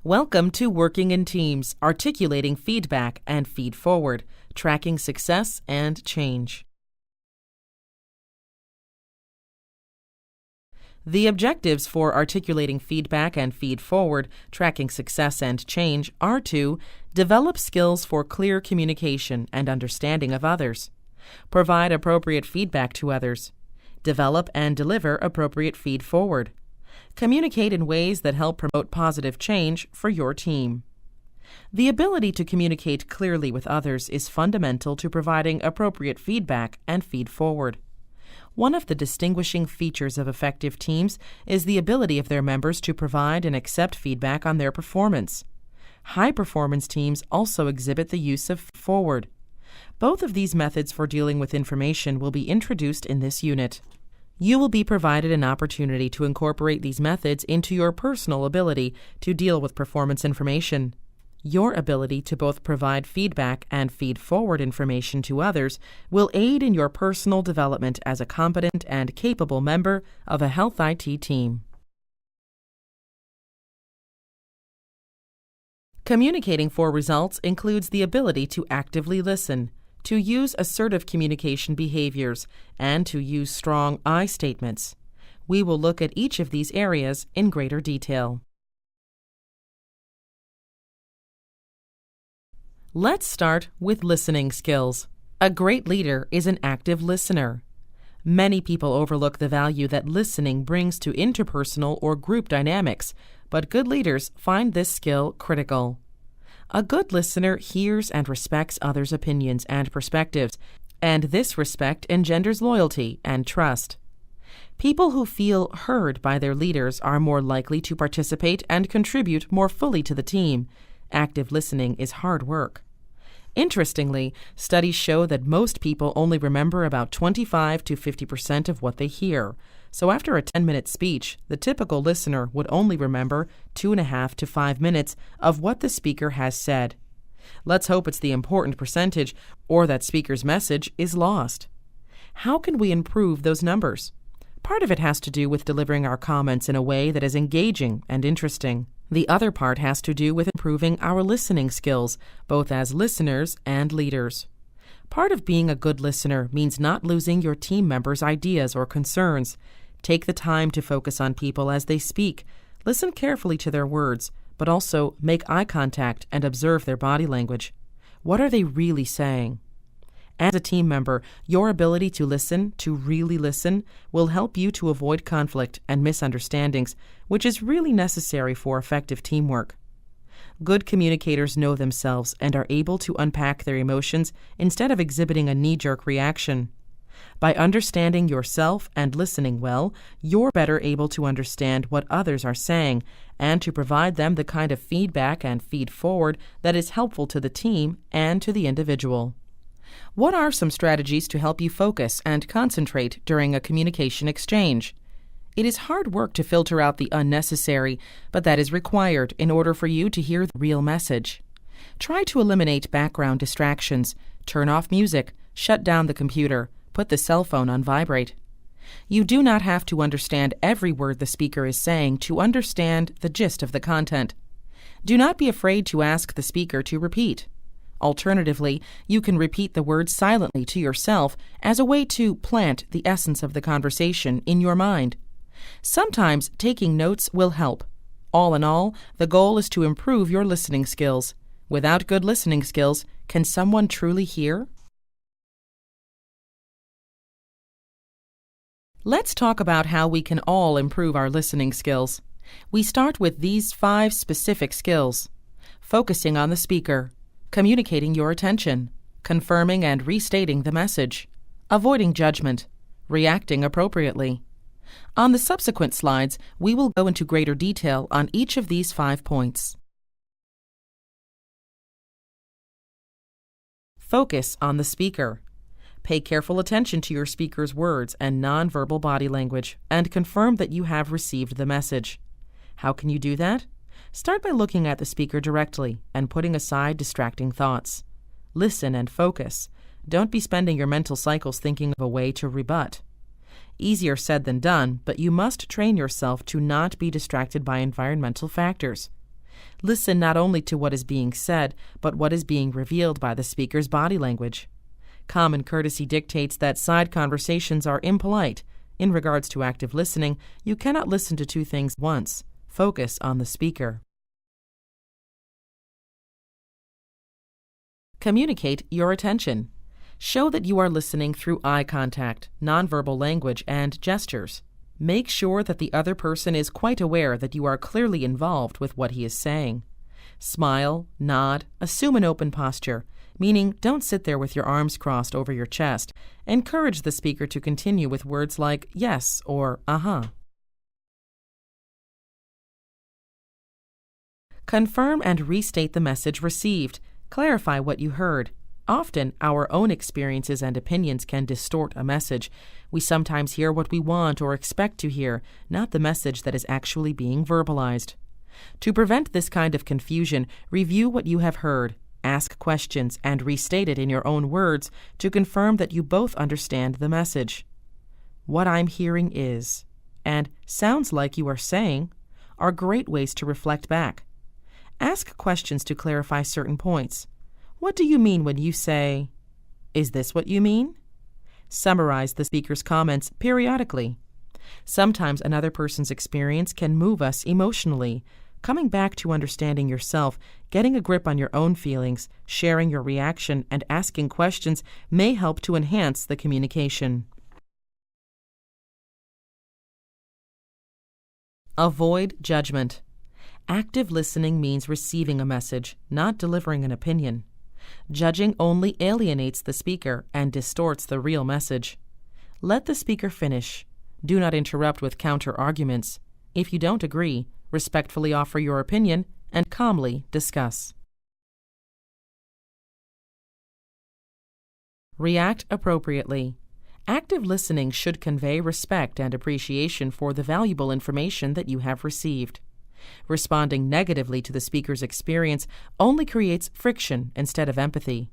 Welcome to Working in Teams, Articulating Feedback and Feedforward, Tracking Success and Change. The objectives for articulating feedback and feedforward, tracking success and change are to develop skills for clear communication and understanding of others, provide appropriate feedback to others, develop and deliver appropriate feedforward, communicate in ways that help promote positive change for your team. The ability to communicate clearly with others is fundamental to providing appropriate feedback and feedforward. One of the distinguishing features of effective teams is the ability of their members to provide and accept feedback on their performance. High-performance teams also exhibit the use of feedforward. Both of these methods for dealing with information will be introduced in this unit. You will be provided an opportunity to incorporate these methods into your personal ability to deal with performance information. Your ability to both provide feedback and feed forward information to others will aid in your personal development as a competent and capable member of a health IT team. Communicating for results includes the ability to actively listen, to use assertive communication behaviors, and to use strong I statements. We will look at each of these areas in greater detail. Let's start with listening skills. A great leader is an active listener. Many people overlook the value that listening brings to interpersonal or group dynamics, but good leaders find this skill critical. A good listener hears and respects others' opinions and perspectives, and this respect engenders loyalty and trust. People who feel heard by their leaders are more likely to participate and contribute more fully to the team. Active listening is hard work. Interestingly, studies show that most people only remember about 25 to 50% of what they hear. So after a 10-minute speech, the typical listener would only remember 2.5 to 5 minutes of what the speaker has said. Let's hope it's the important percentage, or that speaker's message is lost. How can we improve those numbers? Part of it has to do with delivering our comments in a way that is engaging and interesting. The other part has to do with improving our listening skills, both as listeners and leaders. Part of being a good listener means not losing your team members' ideas or concerns. Take the time to focus on people as they speak. Listen carefully to their words, but also make eye contact and observe their body language. What are they really saying? As a team member, your ability to listen, to really listen, will help you to avoid conflict and misunderstandings, which is really necessary for effective teamwork. Good communicators know themselves and are able to unpack their emotions instead of exhibiting a knee-jerk reaction. By understanding yourself and listening well, you're better able to understand what others are saying and to provide them the kind of feedback and feed forward that is helpful to the team and to the individual. What are some strategies to help you focus and concentrate during a communication exchange? It is hard work to filter out the unnecessary, but that is required in order for you to hear the real message. Try to eliminate background distractions, turn off music, shut down the computer, put the cell phone on vibrate. You do not have to understand every word the speaker is saying to understand the gist of the content. Do not be afraid to ask the speaker to repeat. Alternatively, you can repeat the words silently to yourself as a way to plant the essence of the conversation in your mind. Sometimes taking notes will help. All in all, the goal is to improve your listening skills. Without good listening skills, can someone truly hear? Let's talk about how we can all improve our listening skills. We start with these 5 specific skills: focusing on the speaker, communicating your attention, confirming and restating the message, avoiding judgment, reacting appropriately. On the subsequent slides, we will go into greater detail on each of these 5 points. Focus on the speaker. Pay careful attention to your speaker's words and nonverbal body language, and confirm that you have received the message. How can you do that? Start by looking at the speaker directly and putting aside distracting thoughts. Listen and focus. Don't be spending your mental cycles thinking of a way to rebut. Easier said than done, but you must train yourself to not be distracted by environmental factors. Listen not only to what is being said, but what is being revealed by the speaker's body language. Common courtesy dictates that side conversations are impolite. In regards to active listening, you cannot listen to two things once. Focus on the speaker. Communicate your attention. Show that you are listening through eye contact, nonverbal language, and gestures. Make sure that the other person is quite aware that you are clearly involved with what he is saying. Smile, nod, assume an open posture, meaning don't sit there with your arms crossed over your chest. Encourage the speaker to continue with words like yes or uh-huh. Confirm and restate the message received. Clarify what you heard. Often, our own experiences and opinions can distort a message. We sometimes hear what we want or expect to hear, not the message that is actually being verbalized. To prevent this kind of confusion, review what you have heard, ask questions, and restate it in your own words to confirm that you both understand the message. What I'm hearing is, and sounds like you are saying, are great ways to reflect back. Ask questions to clarify certain points. What do you mean when you say, "Is this what you mean?" Summarize the speaker's comments periodically. Sometimes another person's experience can move us emotionally. Coming back to understanding yourself, getting a grip on your own feelings, sharing your reaction, and asking questions may help to enhance the communication. Avoid judgment. Active listening means receiving a message, not delivering an opinion. Judging only alienates the speaker and distorts the real message. Let the speaker finish. Do not interrupt with counter-arguments. If you don't agree, respectfully offer your opinion and calmly discuss. React appropriately. Active listening should convey respect and appreciation for the valuable information that you have received. Responding negatively to the speaker's experience only creates friction instead of empathy.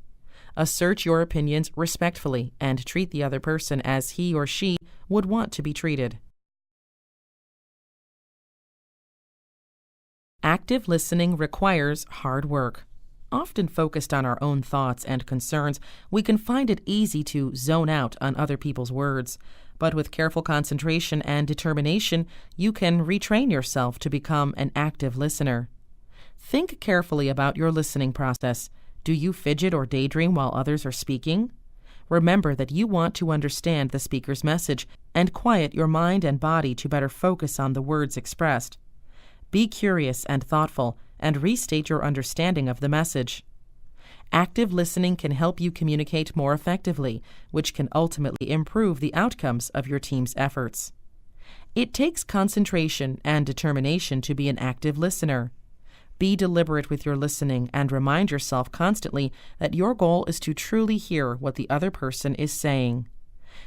Assert your opinions respectfully and treat the other person as he or she would want to be treated. Active listening requires hard work. Often focused on our own thoughts and concerns, we can find it easy to zone out on other people's words. But with careful concentration and determination, you can retrain yourself to become an active listener. Think carefully about your listening process. Do you fidget or daydream while others are speaking? Remember that you want to understand the speaker's message and quiet your mind and body to better focus on the words expressed. Be curious and thoughtful, and restate your understanding of the message. Active listening can help you communicate more effectively, which can ultimately improve the outcomes of your team's efforts. It takes concentration and determination to be an active listener. Be deliberate with your listening and remind yourself constantly that your goal is to truly hear what the other person is saying.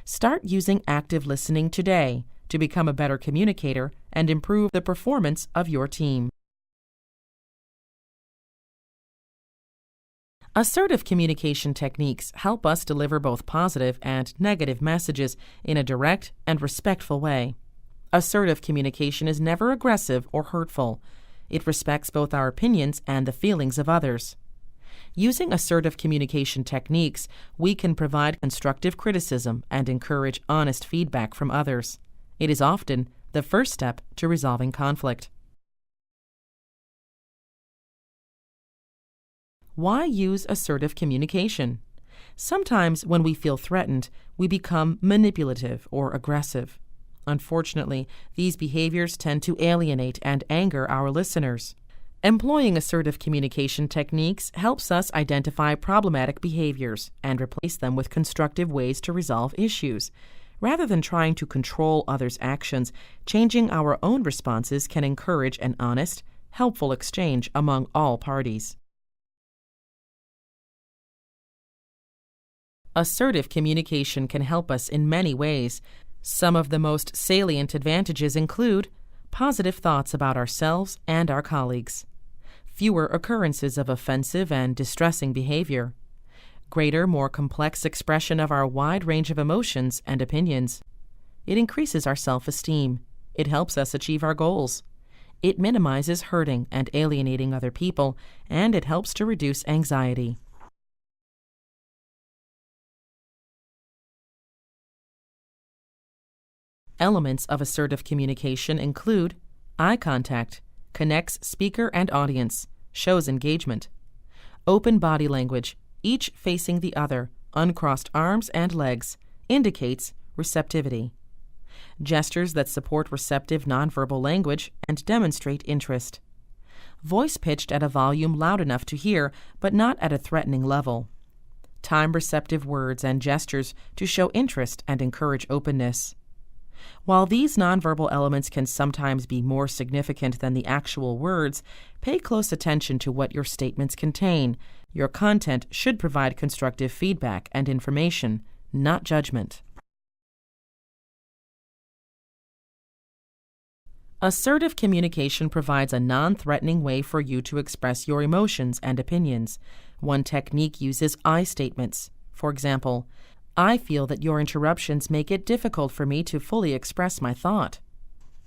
Start using active listening today to become a better communicator and improve the performance of your team. Assertive communication techniques help us deliver both positive and negative messages in a direct and respectful way. Assertive communication is never aggressive or hurtful. It respects both our opinions and the feelings of others. Using assertive communication techniques, we can provide constructive criticism and encourage honest feedback from others. It is often the first step to resolving conflict. Why use assertive communication? Sometimes when we feel threatened, we become manipulative or aggressive. Unfortunately, these behaviors tend to alienate and anger our listeners. Employing assertive communication techniques helps us identify problematic behaviors and replace them with constructive ways to resolve issues. Rather than trying to control others' actions, changing our own responses can encourage an honest, helpful exchange among all parties. Assertive communication can help us in many ways. Some of the most salient advantages include positive thoughts about ourselves and our colleagues, fewer occurrences of offensive and distressing behavior, greater, more complex expression of our wide range of emotions and opinions. It increases our self-esteem. It helps us achieve our goals. It minimizes hurting and alienating other people, and it helps to reduce anxiety. Elements of assertive communication include eye contact, connects speaker and audience, shows engagement. Open body language, each facing the other, uncrossed arms and legs, indicates receptivity. Gestures that support receptive nonverbal language and demonstrate interest. Voice pitched at a volume loud enough to hear, but not at a threatening level. Time-receptive words and gestures to show interest and encourage openness. While these nonverbal elements can sometimes be more significant than the actual words, pay close attention to what your statements contain. Your content should provide constructive feedback and information, not judgment. Assertive communication provides a non-threatening way for you to express your emotions and opinions. One technique uses I statements. For example, I feel that your interruptions make it difficult for me to fully express my thought.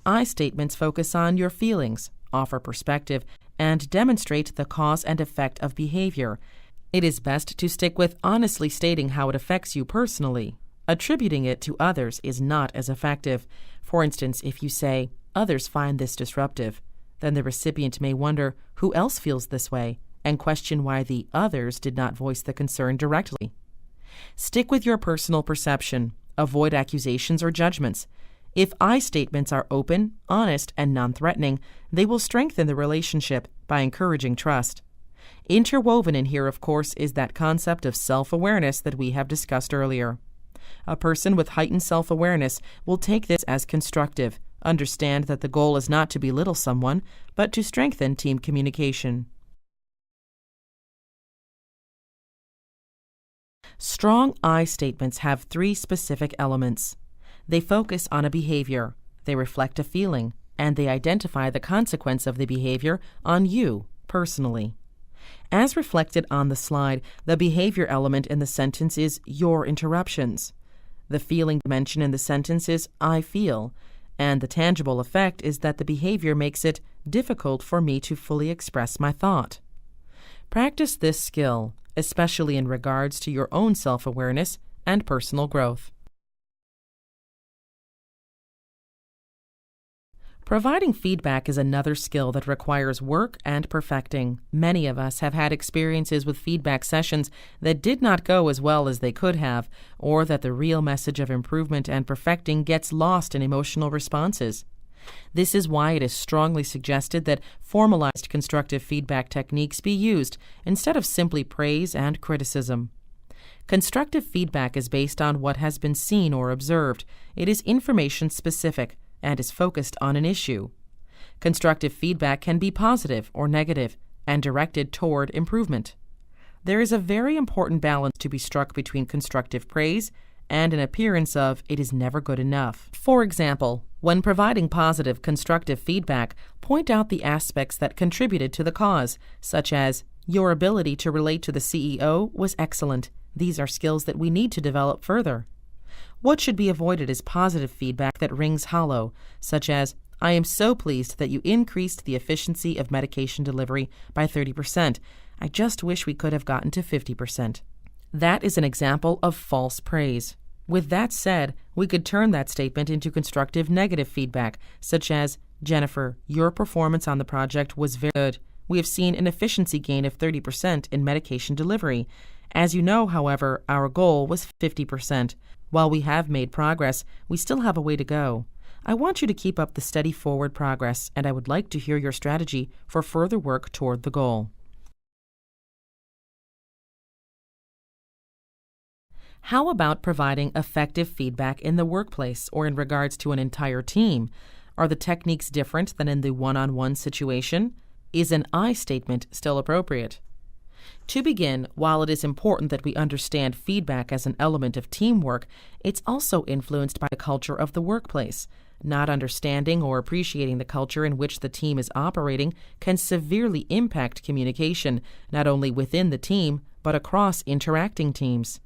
I statements focus on your feelings, offer perspective, and demonstrate the cause and effect of behavior. It is best to stick with honestly stating how it affects you personally. Attributing it to others is not as effective. For instance, if you say, "Others find this disruptive," then the recipient may wonder who else feels this way and question why the others did not voice the concern directly. Stick with your personal perception. Avoid accusations or judgments. If I statements are open, honest, and non-threatening, they will strengthen the relationship by encouraging trust. Interwoven in here, of course, is that concept of self-awareness that we have discussed earlier. A person with heightened self-awareness will take this as constructive, understand that the goal is not to belittle someone, but to strengthen team communication. Strong I statements have three specific elements. They focus on a behavior, they reflect a feeling, and they identify the consequence of the behavior on you personally. As reflected on the slide, the behavior element in the sentence is your interruptions. The feeling dimension in the sentence is I feel, and the tangible effect is that the behavior makes it difficult for me to fully express my thought. Practice this skill, especially in regards to your own self-awareness and personal growth. Providing feedback is another skill that requires work and perfecting. Many of us have had experiences with feedback sessions that did not go as well as they could have, or that the real message of improvement and perfecting gets lost in emotional responses. This is why it is strongly suggested that formalized constructive feedback techniques be used instead of simply praise and criticism. Constructive feedback is based on what has been seen or observed. It is information specific and is focused on an issue. Constructive feedback can be positive or negative and directed toward improvement. There is a very important balance to be struck between constructive praise and an appearance of it is never good enough. For example, when providing positive constructive feedback, point out the aspects that contributed to the cause, such as, your ability to relate to the CEO was excellent. These are skills that we need to develop further. What should be avoided is positive feedback that rings hollow, such as, I am so pleased that you increased the efficiency of medication delivery by 30%. I just wish we could have gotten to 50%. That is an example of false praise. With that said, we could turn that statement into constructive negative feedback, such as, Jennifer, your performance on the project was very good. We have seen an efficiency gain of 30% in medication delivery. As you know, however, our goal was 50%. While we have made progress, we still have a way to go. I want you to keep up the steady forward progress, and I would like to hear your strategy for further work toward the goal. How about providing effective feedback in the workplace or in regards to an entire team? Are the techniques different than in the one-on-one situation? Is an I statement still appropriate? To begin, while it is important that we understand feedback as an element of teamwork, it's also influenced by the culture of the workplace. Not understanding or appreciating the culture in which the team is operating can severely impact communication, not only within the team, but across interacting teams.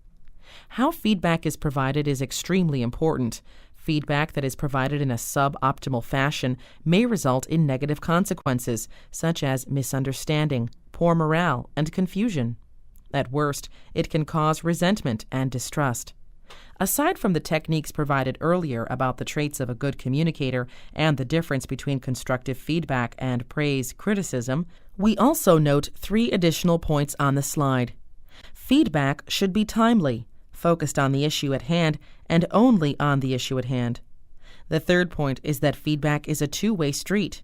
How feedback is provided is extremely important. Feedback that is provided in a suboptimal fashion may result in negative consequences, such as misunderstanding, poor morale, and confusion. At worst, it can cause resentment and distrust. Aside from the techniques provided earlier about the traits of a good communicator and the difference between constructive feedback and praise criticism, we also note 3 additional points on the slide. Feedback should be timely, focused on the issue at hand, and only on the issue at hand. The third point is that feedback is a two-way street.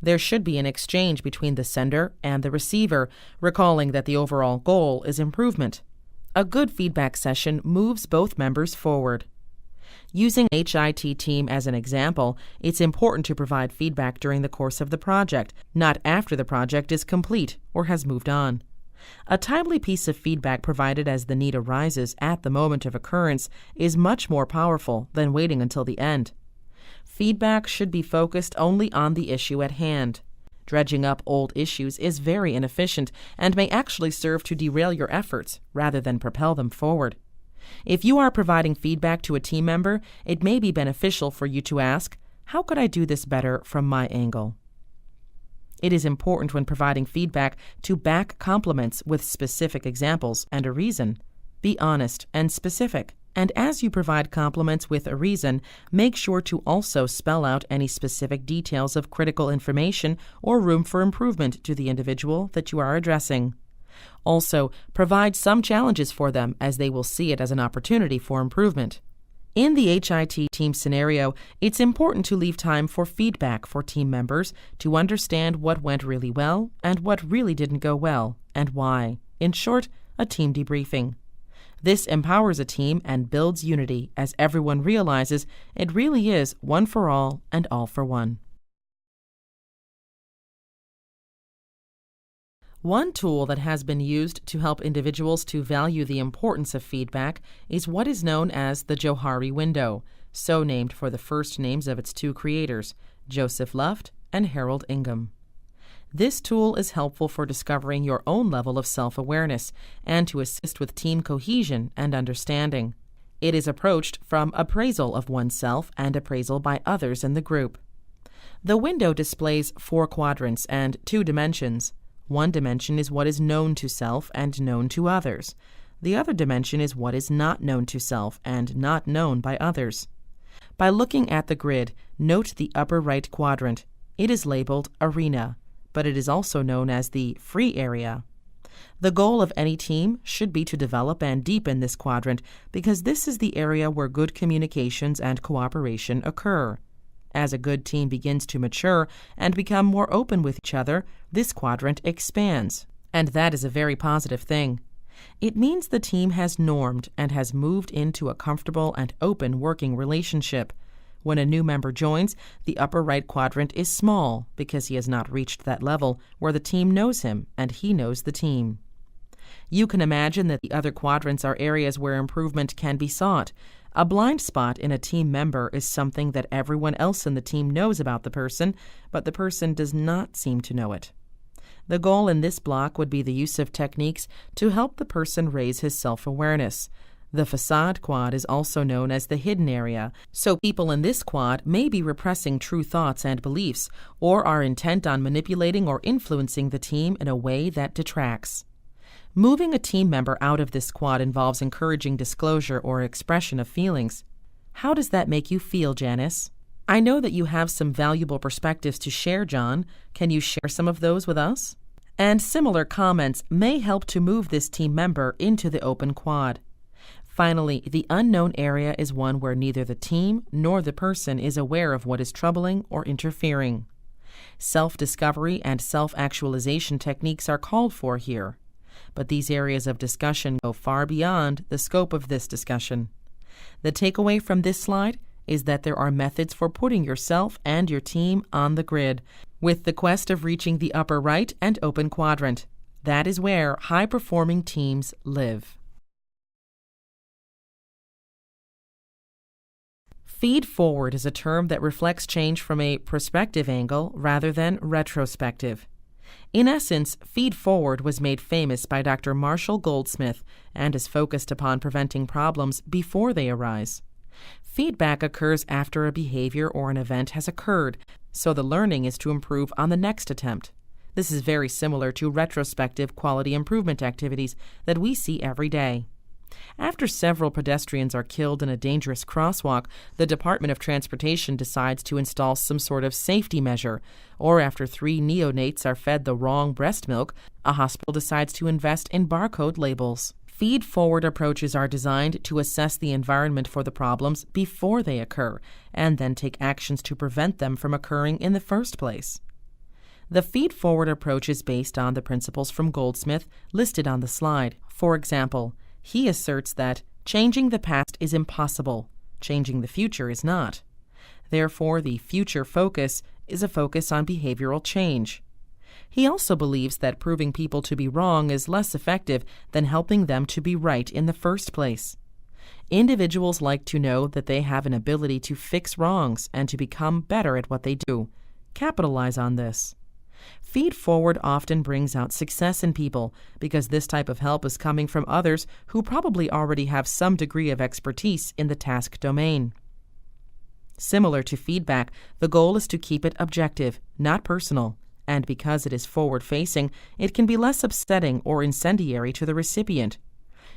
There should be an exchange between the sender and the receiver, recalling that the overall goal is improvement. A good feedback session moves both members forward. Using an HIT team as an example, it's important to provide feedback during the course of the project, not after the project is complete or has moved on. A timely piece of feedback provided as the need arises at the moment of occurrence is much more powerful than waiting until the end. Feedback should be focused only on the issue at hand. Dredging up old issues is very inefficient and may actually serve to derail your efforts rather than propel them forward. If you are providing feedback to a team member, it may be beneficial for you to ask, "How could I do this better from my angle?" It is important when providing feedback to back compliments with specific examples and a reason. Be honest and specific. And as you provide compliments with a reason, make sure to also spell out any specific details of critical information or room for improvement to the individual that you are addressing. Also, provide some challenges for them as they will see it as an opportunity for improvement. In the HIT team scenario, it's important to leave time for feedback for team members to understand what went really well and what really didn't go well, and why. In short, a team debriefing. This empowers a team and builds unity as everyone realizes it really is one for all and all for one. One tool that has been used to help individuals to value the importance of feedback is what is known as the Johari window, so named for the first names of its 2 creators, Joseph Luft and Harold Ingham. This tool is helpful for discovering your own level of self-awareness and to assist with team cohesion and understanding. It is approached from appraisal of oneself and appraisal by others in the group. The window displays 4 quadrants and 2 dimensions. One dimension is what is known to self and known to others. The other dimension is what is not known to self and not known by others. By looking at the grid, note the upper right quadrant. It is labeled Arena, but it is also known as the free area. The goal of any team should be to develop and deepen this quadrant because this is the area where good communications and cooperation occur. As a good team begins to mature and become more open with each other, this quadrant expands, and that is a very positive thing. It means the team has normed and has moved into a comfortable and open working relationship. When a new member joins, the upper right quadrant is small because he has not reached that level where the team knows him and he knows the team. You can imagine that the other quadrants are areas where improvement can be sought. A blind spot in a team member is something that everyone else in the team knows about the person, but the person does not seem to know it. The goal in this block would be the use of techniques to help the person raise his self-awareness. The facade quad is also known as the hidden area, so people in this quad may be repressing true thoughts and beliefs, or are intent on manipulating or influencing the team in a way that detracts. Moving a team member out of this quad involves encouraging disclosure or expression of feelings. How does that make you feel, Janice? I know that you have some valuable perspectives to share, John. Can you share some of those with us? And similar comments may help to move this team member into the open quad. Finally, the unknown area is one where neither the team nor the person is aware of what is troubling or interfering. Self-discovery and self-actualization techniques are called for here, but these areas of discussion go far beyond the scope of this discussion. The takeaway from this slide is that there are methods for putting yourself and your team on the grid, with the quest of reaching the upper right and open quadrant. That is where high-performing teams live. Feed forward is a term that reflects change from a prospective angle rather than retrospective. In essence, feed forward was made famous by Dr. Marshall Goldsmith and is focused upon preventing problems before they arise. Feedback occurs after a behavior or an event has occurred, so the learning is to improve on the next attempt. This is very similar to retrospective quality improvement activities that we see every day. After several pedestrians are killed in a dangerous crosswalk, the Department of Transportation decides to install some sort of safety measure. Or after 3 neonates are fed the wrong breast milk, a hospital decides to invest in barcode labels. Feed-forward approaches are designed to assess the environment for the problems before they occur, and then take actions to prevent them from occurring in the first place. The feed-forward approach is based on the principles from Goldsmith listed on the slide. For example, he asserts that changing the past is impossible, changing the future is not. Therefore, the future focus is a focus on behavioral change. He also believes that proving people to be wrong is less effective than helping them to be right in the first place. Individuals like to know that they have an ability to fix wrongs and to become better at what they do. Capitalize on this. Feed forward often brings out success in people because this type of help is coming from others who probably already have some degree of expertise in the task domain. Similar to feedback, the goal is to keep it objective, not personal, and because it is forward-facing, it can be less upsetting or incendiary to the recipient.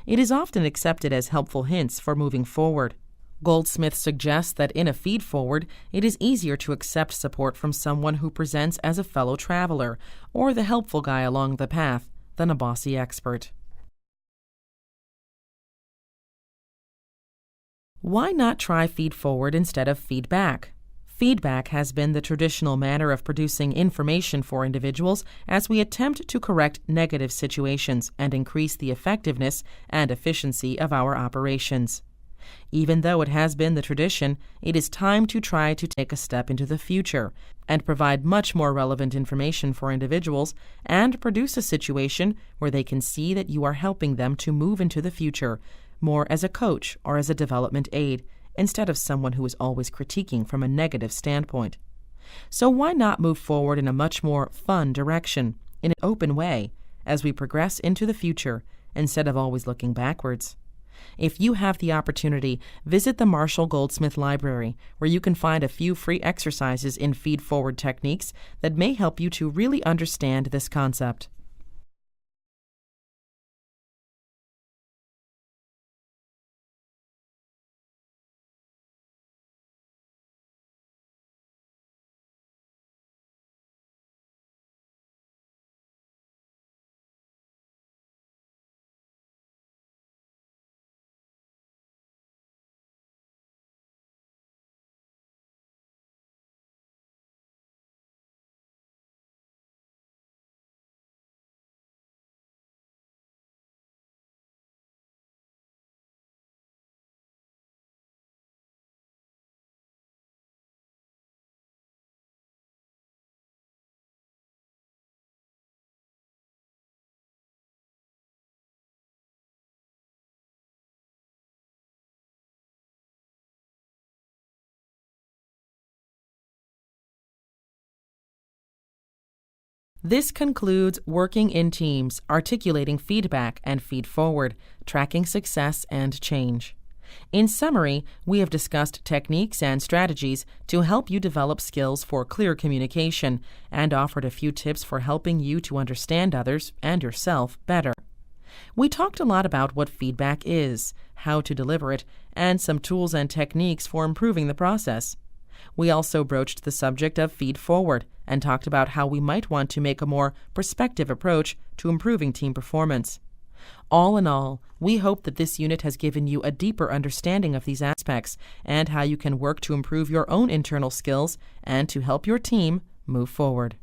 It is often accepted as helpful hints for moving forward. Goldsmith suggests that in a feed-forward, it is easier to accept support from someone who presents as a fellow traveler or the helpful guy along the path than a bossy expert. Why not try feed-forward instead of feedback? Feedback has been the traditional manner of producing information for individuals as we attempt to correct negative situations and increase the effectiveness and efficiency of our operations. Even though it has been the tradition, it is time to try to take a step into the future and provide much more relevant information for individuals and produce a situation where they can see that you are helping them to move into the future, more as a coach or as a development aid, instead of someone who is always critiquing from a negative standpoint. So why not move forward in a much more fun direction, in an open way, as we progress into the future, instead of always looking backwards? If you have the opportunity, visit the Marshall Goldsmith Library, where you can find a few free exercises in feed-forward techniques that may help you to really understand this concept. This concludes Working in Teams, Articulating Feedback and Feed-Forward, Tracking Success and Change. In summary, we have discussed techniques and strategies to help you develop skills for clear communication and offered a few tips for helping you to understand others and yourself better. We talked a lot about what feedback is, how to deliver it, and some tools and techniques for improving the process. We also broached the subject of feed-forward and talked about how we might want to make a more prospective approach to improving team performance. All in all, we hope that this unit has given you a deeper understanding of these aspects and how you can work to improve your own internal skills and to help your team move forward.